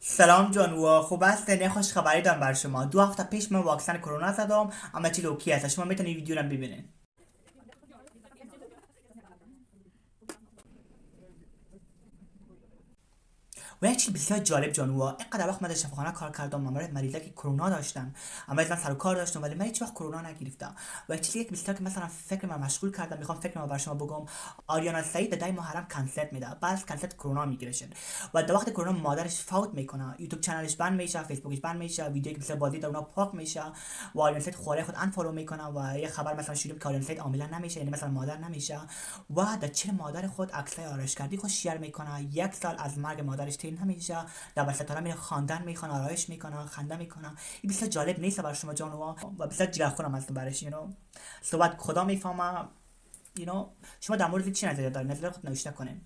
سلام جانوا، خوب هستین؟ یه خوش خبری دارم بر شما. 2 هفته پیش من واکسن کرونا زدم، اما چی لوکی هست. شما میتونید ویدیو رو ببینین. و یک چیز بسیار جالب جانوا، اینقدر وقت من در شفاخانه کار کردم، مامورت مریضا که کرونا داشتن، اما من سر و کار داشتم ولی من هیچ وقت کرونا نگرفتم. و یک چیزی که بسیار که مثلا فکر من مشغول کردم، میخوام فکر من بر شما بگم. آریانا سعید دای محرم کنسرت میده، بعد کنسرت کرونا میگیرشن و در وقت کرونا مادرش فوت میکنه، یوتیوب چنلش بند میشه، فیسبوکش بند میشه، ویدیویی که مثلا بازی در اونها پاک میشه و آریانا سعید خوره خود انفالو میکنه و یه خبر مثلا شروع که آریانا سعید عاملا نمیشه، یعنی مثلا مادر نمیشه و در چه مادر خود عکسای آرایش کردی خود شیر میکنه. 1 سال از مرگ مادرش تیر نمیشه، در ستاره میره خواندن میکنه، آرایش میکنه، خنده میکنه. این بسیار جالب نیست بر شما جانوا و بسیار جگرخونم هستم برش صحبت خدا میفهمه. شما در مورد چی نظر دارین؟ نظر خود نوشته کنین.